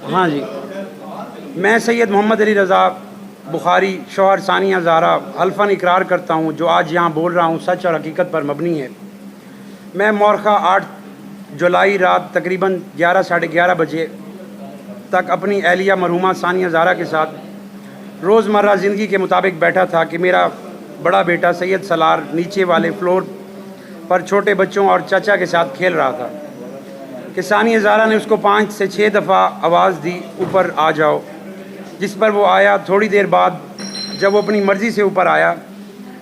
हाँ जी, मैं सैयद मोहम्मद अली रज़ा बुखारी शौहर सानिया ज़ारा हल्फ़न इकरार करता हूँ जो आज यहाँ बोल रहा हूँ सच और हकीकत पर मबनी है। मैं मौरखा 8 जुलाई रात तकरीबन 11 साढ़े 11 बजे तक अपनी अहलिया मरहूमा सानिया ज़ारा के साथ रोज़मर्रा ज़िंदगी के मुताबिक बैठा था कि मेरा बड़ा बेटा सैयद सलार नीचे वाले फ्लोर पर छोटे बच्चों और चाचा के साथ खेल रहा था कि सानिया ज़ारा ने उसको 5 से 6 दफ़ा आवाज़ दी ऊपर आ जाओ, जिस पर वो आया। थोड़ी देर बाद जब वो अपनी मर्ज़ी से ऊपर आया,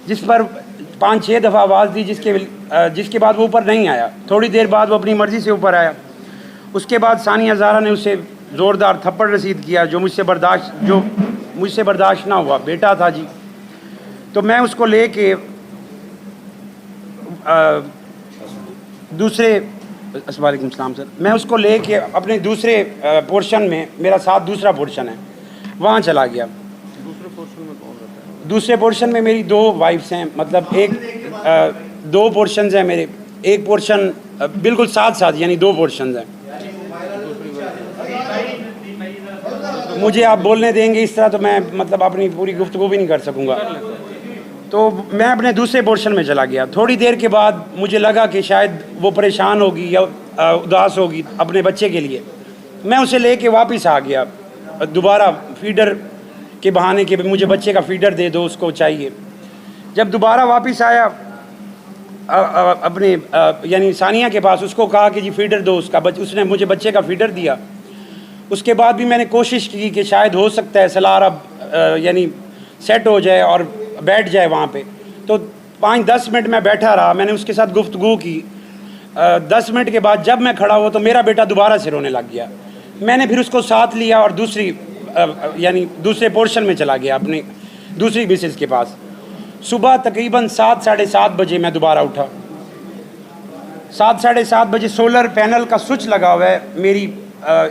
जिस पर 5-6 दफ़ा आवाज़ दी, जिसके बाद वो ऊपर नहीं आया। थोड़ी देर बाद वो अपनी मर्ज़ी से ऊपर आया। उसके बाद सानिया ज़ारा ने उसे ज़ोरदार थप्पड़ रसीद किया जो मुझसे बर्दाश्त ना हुआ। बेटा था जी, तो मैं उसको ले के अस्सलामुअलैकुम सर, मैं उसको ले के अपने दूसरे पोर्शन में, मेरा साथ दूसरा पोर्शन है, वहाँ चला गया। दूसरे पोर्शन में कौन रहता है? दूसरे पोर्शन में मेरी 2 वाइफ्स हैं, मतलब 2 पोर्शंस हैं मेरे। एक पोर्शन बिल्कुल साथ साथ, यानी 2 पोर्शंस हैं। मुझे आप बोलने देंगे इस तरह तो मैं मतलब अपनी पूरी गुफ्तगू भी नहीं कर सकूँगा। तो मैं अपने दूसरे पोर्शन में चला गया। थोड़ी देर के बाद मुझे लगा कि शायद वो परेशान होगी या उदास होगी अपने बच्चे के लिए। मैं उसे लेके वापस आ गया दोबारा फीडर के बहाने कि मुझे बच्चे का फीडर दे दो, उसको चाहिए। जब दोबारा वापस आया अपने यानी सानिया के पास, उसको कहा कि जी फीडर दो उसका। उसने मुझे बच्चे का फीडर दिया। उसके बाद भी मैंने कोशिश की कि शायद हो सकता है सलार अब यानी सेट हो जाए और बैठ जाए वहाँ पे। तो 5-10 मिनट मैं बैठा रहा, मैंने उसके साथ गुफ्तगू की। 10 मिनट के बाद जब मैं खड़ा हुआ तो मेरा बेटा दोबारा से रोने लग गया। मैंने फिर उसको साथ लिया और यानी दूसरे पोर्शन में चला गया अपनी दूसरी मिसेस के पास। सुबह तकरीबन 7 साढ़े 7 बजे मैं दोबारा उठा। 7 साढ़े 7 बजे सोलर पैनल का स्विच लगा हुआ है मेरी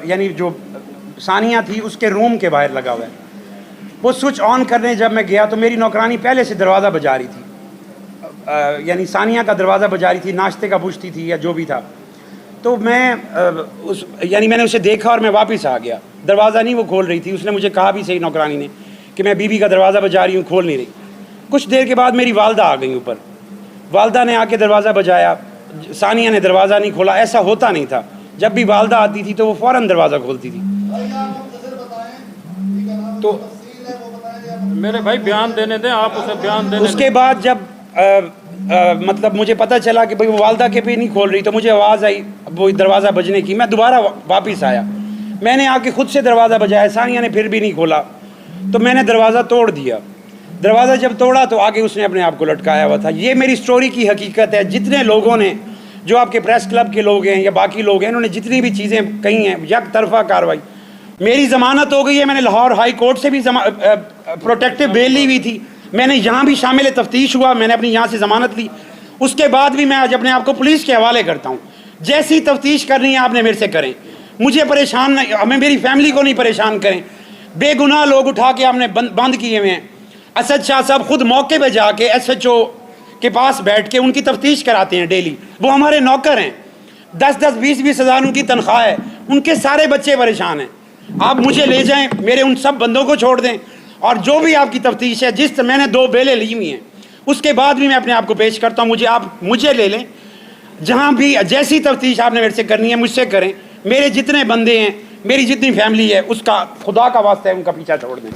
यानी जो सानिया थी उसके रूम के बाहर लगा हुआ है। वो स्विच ऑन करने जब मैं गया तो मेरी नौकरानी पहले से दरवाज़ा बजा रही थी, यानी सानिया का दरवाज़ा बजा रही थी, नाश्ते का पूछती थी या जो भी था। तो मैं मैंने उसे देखा और मैं वापस आ गया। दरवाज़ा नहीं वो खोल रही थी। उसने मुझे कहा भी सही नौकरानी ने कि मैं बीबी का दरवाज़ा बजा रही हूँ, खोल नहीं रही। कुछ देर के बाद मेरी वालदा आ गई ऊपर। वालदा ने आके दरवाज़ा बजाया, सानिया ने दरवाज़ा नहीं खोला। ऐसा होता नहीं था। जब भी वालदा आती थी तो वो फ़ौरन दरवाज़ा खोलती थी। तो मेरे भाई बयान देने दें, आप उसे बयान देने उसके बाद जब मतलब मुझे पता चला कि भाई वो वालदा के पे नहीं खोल रही, तो मुझे आवाज़ आई वो दरवाज़ा बजने की। मैं दोबारा वापस आया, मैंने आके खुद से दरवाज़ा बजाया। सानिया ने फिर भी नहीं खोला, तो मैंने दरवाज़ा तोड़ दिया। दरवाज़ा जब तोड़ा तो आगे उसने अपने आप को लटकाया हुआ था। ये मेरी स्टोरी की हकीकत है। जितने लोगों ने, जो आपके प्रेस क्लब के लोग हैं या बाकी लोग हैं, उन्होंने जितनी भी चीज़ें कही हैं, यक तरफा कार्रवाई। मेरी ज़मानत हो गई है, मैंने लाहौर हाई कोर्ट से भी प्रोटेक्टिव बेल ली हुई थी। मैंने यहाँ भी शामिल तफ्तीश हुआ, मैंने अपनी यहाँ से ज़मानत ली। उसके बाद भी मैं आज अपने आप को पुलिस के हवाले करता हूँ। जैसी तफ्तीश करनी है आपने मेरे से करें, मुझे परेशान नहीं, हमें मेरी फैमिली को नहीं परेशान करें। बेगुनाह लोग उठा के आपने बंद किए हुए हैं। असद शाह साहब खुद मौके पर जाके SHO के पास बैठ के उनकी तफ्तीश कराते हैं डेली। वो हमारे नौकर हैं। 10-10, 20-20 हज़ार उनकी तनख्वाह है। उनके सारे बच्चे परेशान हैं। आप मुझे ले जाएं, मेरे उन सब बंदों को छोड़ दें, और जो भी आपकी तफ्तीश है, जिस मैंने 2 बेलें ली हुई हैं, उसके बाद भी मैं अपने आप को पेश करता हूँ। आप मुझे ले लें, जहाँ भी जैसी तफ्तीश आपने मेरे से करनी है मुझसे करें। मेरे जितने बंदे हैं, मेरी जितनी फैमिली है, उसका खुदा का वास्ता है उनका पीछा छोड़ दें।